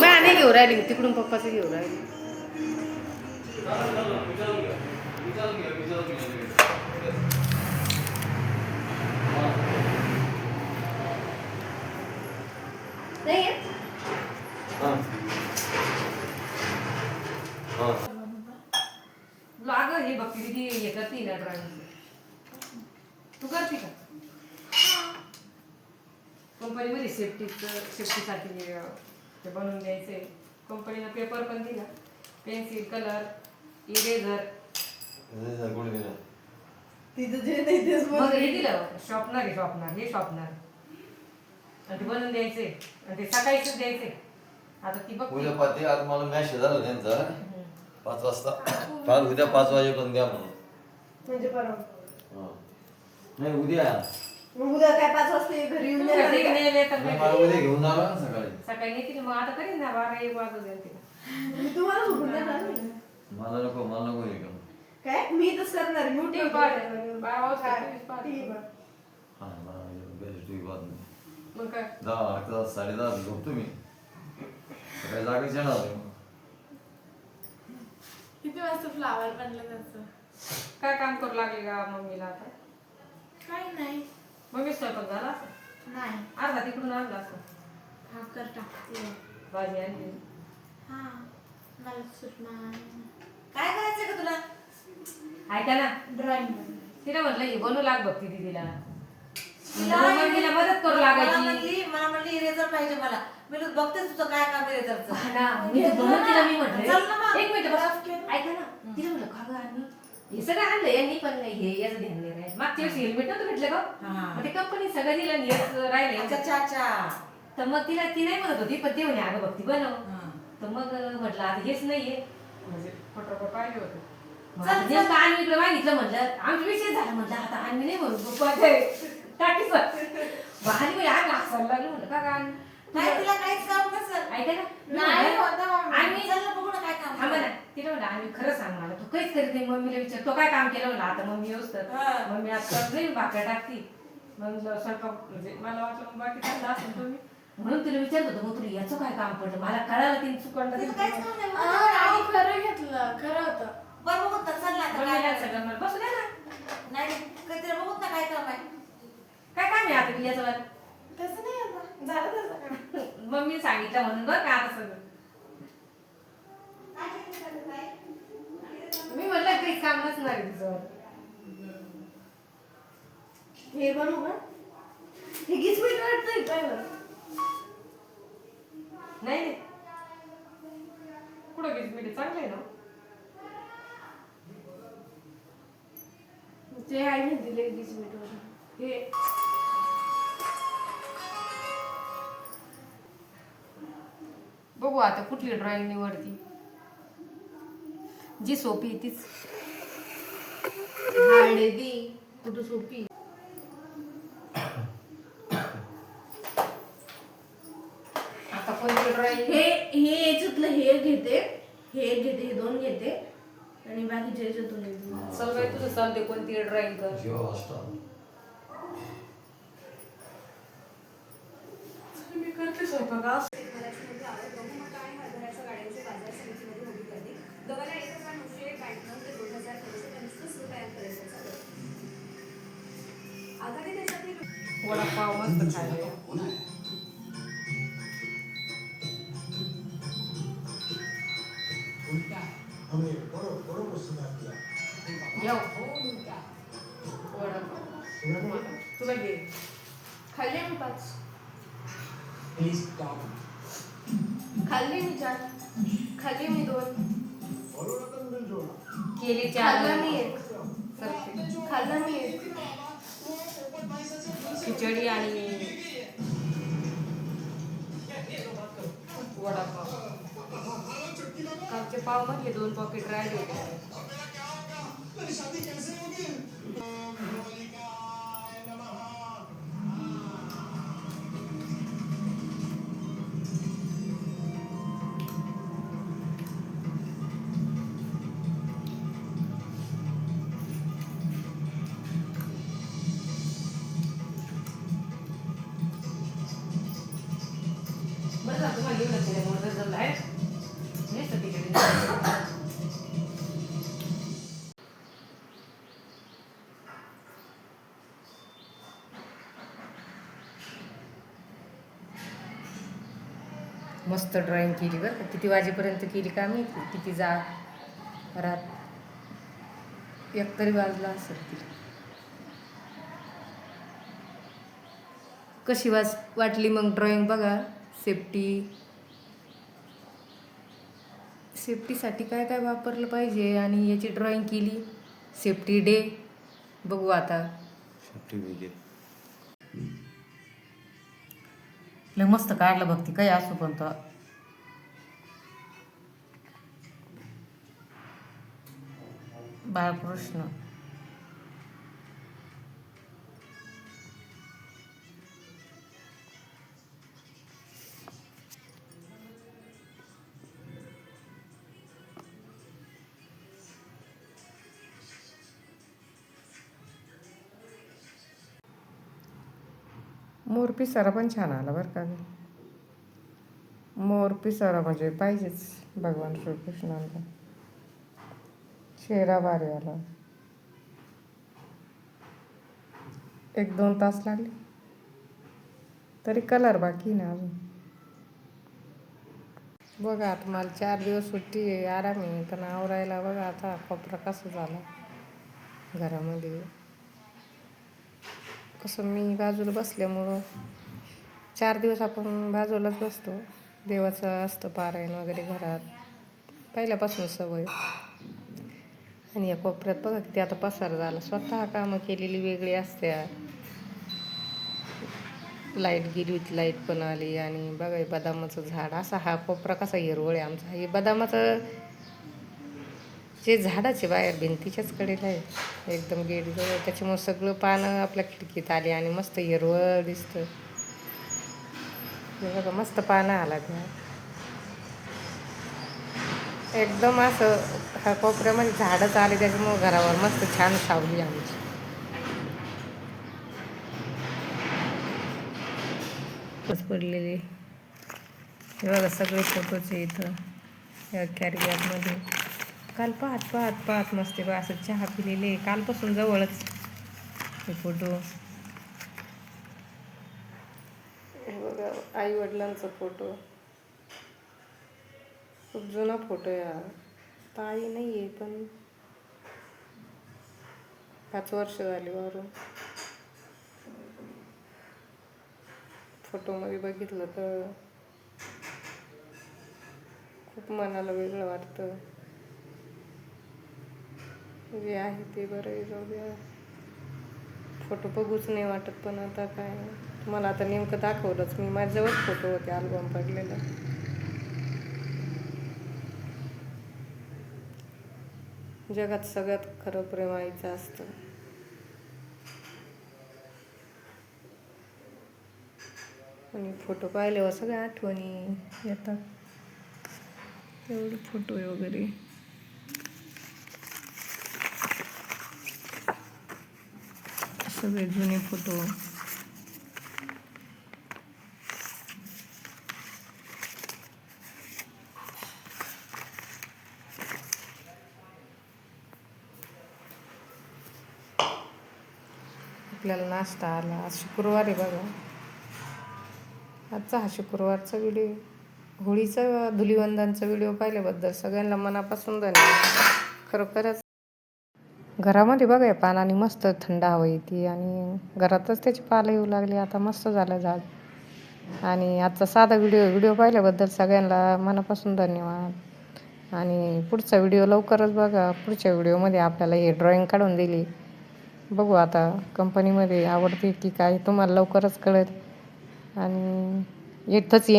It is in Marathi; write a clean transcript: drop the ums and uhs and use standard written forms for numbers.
नाही घेऊ राहिली तिकडून पप्पाचं घेऊ राहिली. लाग हे बघ किती हे करते ना ड्रॉइंग. तू करते का कंपनीमध्ये सेफ्टीसाठी ते बनवून द्यायचे. कंपनीनं पेपर पण दिला, पेन्सिल, कलर, इरेझर. मग हे दिलं शॉर्पनर हे शॉर्पनर आणि ते बनवून द्यायचे आणि ते सकाळीच द्यायचे. आता ती बघ उद्या पाहते. आता मला मॅसेज आला त्यांचा 5 वाजता. काल उद्या 5 वाजेपर्यंत द्या म्हणून. म्हणजे परवा नाही उद्या उद्या काय 5 वाजता घरी येऊन उद्या घेऊन जावा ना सकाळी येतील. मग आता करीन ना 12-1 वाजू द्या तिला. तुम्हाला झोपून देणार मला नको हे काम. काय मी तसं करणार टीव्ही पाहते. 12 वाजता टीव्ही पाहते. हा बेस्ट टीव्ही पाहत नाही. मग काय 10 10:30 झोपतो मी. सकाळी जागेच येणार नाही. किती वाजता फ्लावर बनलं त्याचं? काय काम करू लागले का मम्मीला आता? काही नाही. मम्मी स्वयंपाक झाला असं नाही. अर्धा तिकडून आणला असं भाकर टाकते. भाजी आणली. हा मला सुषमा काय करायचं का तुला? ऐका ना ड्रॉइंग तिला म्हटलं हे बनवू लाग बघ दीदीला. मम्मीला मदत करू लागायची. मला म्हणली इरेजर पाहिजे मला. मी बघतेच तुझं काय काम इरेजरचं. मी म्हटलं चल ना मग. एक मिनिट ऐका ना. तिला म्हटलं का गं आम्ही हे सगळं आणलं यांनी पण नाही हे याचं ध्यान नाही राहिलं. मागच्या वेळेस हेल्मेट नव्हतं भेटलं का मग ते कंपनी सगळं दिलं आणि हेच राहिले. अच्छा तर मग ती नाही म्हणत होती पण ते म्हणे अगं बघती बनव. तर मग म्हटलं आता हेच नाहीये म्हणजे फोटो पाहिले होते. नेमकं आम्ही इकडे मागितलं म्हटलं आमचा विषय झाला म्हटलं आता आम्ही नाही म्हणू टाकीच भारी म्हणजे आम्ही हसायला लागलो म्हटलं का गा नाही तिला काहीच काम नसेल. ऐका ना नाही होतं मम्मी. आम्ही चल ना बघू ना काय काम. थांबा ना तिला म्हणलं आम्ही खरं सांग मला तू काहीच करीत नाही. मम्मीला विचार तो काय काम केलं म्हणलं आता मम्मी येऊस तर मम्मी आता नाही भाकऱ्या टाकती. मग स्वयंपाक म्हणजे मला वाटलं बाकी चाललं असेल तुम्ही म्हणून तुला विचारत होतं मग तुला याचं काय काम पडलं मला कळालं तिने चुकवलं. तिला काहीच काम नाही. आणि खरं घेतलं. खरं होतं. बरं बघू ना चल ना आता मम्मीला काय सगळं मला बसू द्या ना. नाही तिला बघू ना काय काम आहे. काय काम आहे आता मी याचं तसं नाही आता झालं तसं काम. मम्मी सांगितलं म्हणून बरं का आता सगळं मी म्हटलं काही काम नसणार आहे तुझं. हे बनवू का? हे गिचमीट वाटतंय काय बरं? नाही कुठं घेत मी चांगलं आहे ना. ते आईने दिले गिचमीट वर. हे बघू आता कुठली ड्रॉइंग निवडती जी सोपी आहे तीच. हाडे कुठं सोपी. आता कोणती ड्रॉइंग हे याच्यातलं हे घेते हे 2 घेते आणि बाकीच्या याच्यातून चल बाई तुझं चालते कोणती ड्रॉइंग कर. मी करते स्वयंपाक. वडापाव मस्त खायला. तुला घे. खाल्ले मी 5. खाल्ली मी 4. खाल्ले मी 2. केली खाल्ला मी 1. खाल्ला मी 1. खिचडी आणि वडापाव. कालचे पाव मधले 2 पॉकेट राहिले होते. बरं तुम्हाला घेऊन चाललं आहे नुसतं तिकडे. मस्त ड्रॉइंग केली बरं का. किती वाजेपर्यंत केली का माहिती, किती जा रात एक तरी वाजला असेल तिला. कशी वाटली मग ड्रॉइंग बघा. सेफ्टीसाठी काय काय वापरलं पाहिजे आणि याची ड्रॉइंग केली. सेफ्टी डे बघू आता. लय मस्त काढलं बघ. काही असू पण तो बाळकृष्ण. मोर पिसारा पण छान आला बरं का. मोर पिसारा म्हणजे पाहिजेच भगवान श्रीकृष्णाला. चेहरा भारी आला. 1-2 तास लागले तरी कलर बाकी ना अजून. बघा आता मला 4 दिवस सुट्टी आहे, आराम आहे, पण आवरायला बघा आता कोपरा कसा झाला घरामध्ये. कसं मी बाजूला बसल्यामुळं 4 दिवस आपण बाजूलाच बसतो. देवाचं असतं पारायण वगैरे घरात पहिल्यापासून सवय. आणि या कोपऱ्यात बघा किती आता पसार झाला. स्वतः कामं केलेली वेगळी असत्या. लाईट गेली होती, लाईट पण आली. आणि बघा हे बदामाचं झाड. असा हा कोपरा कसा हिरवळ आहे आमचा. हे बदामाचं जे झाडाचे बाहेर भिंतीच्याच कडेला आहे एकदम गेटजवळ. त्याच्यामुळे सगळं पानं आपल्या खिडकीत आली आणि मस्त हिरवळ दिसतं. बघा मस्त पानं आला त्या एकदम असं. हा कोपऱ्यामध्ये झाडच आले त्याच्यामुळे घरावर मस्त छान सावली आमची. पडलेले हे बघा सगळे फोटोचे इथं या कॅरीबॅगमध्ये. काल पाहत मस्त बा असं चहा पिलेले कालपासून जवळच हे फोटो. हे बघा आई वडिलांचा फोटो. खूप जुना फोटो आहे हा. ताई नाही आहे पण 5 वर्ष झाली वरून. फोटोमध्ये बघितलं तर खूप मनाला वेगळं वाटतं. जे आहे ते बरं आहे, जाऊ द्या. फोटो बघूच नाही वाटत, पण आता काय तुम्हाला आता नेमकं दाखवलंच मी. माझ्याजवळ फोटो होते अल्बम पडलेला. जगात सगळ्यात खरं प्रेम आईचं असतं. आणि फोटो पाहिल्यावर सगळ्या आठवणी येतात. एवढे फोटो वगैरे सगळे जुने फोटो. आपल्याला नाश्ता आला. आज शुक्रवार आहे बघा. आजचा हा शुक्रवारचा व्हिडिओ. होळीचा धुलिवंदनचा व्हिडिओ पाहिल्याबद्दल सगळ्यांना मनापासून धन्यवाद. खरोखरच घरामध्ये बघा या पानाने मस्त थंड हवा येते आणि घरातच त्याची पालं येऊ लागली. आता मस्त झालं झाड. आणि आजचा साधा व्हिडिओ पाहिल्याबद्दल सगळ्यांना मनापासून धन्यवाद. आणि पुढचा व्हिडिओ लवकरच बघा. पुढच्या व्हिडिओमध्ये आपल्याला हे ड्रॉइंग काढून दिली. बघू आता कंपनीमध्ये आवडते की काय, तुम्हाला लवकरच कळेल. आणि इथंच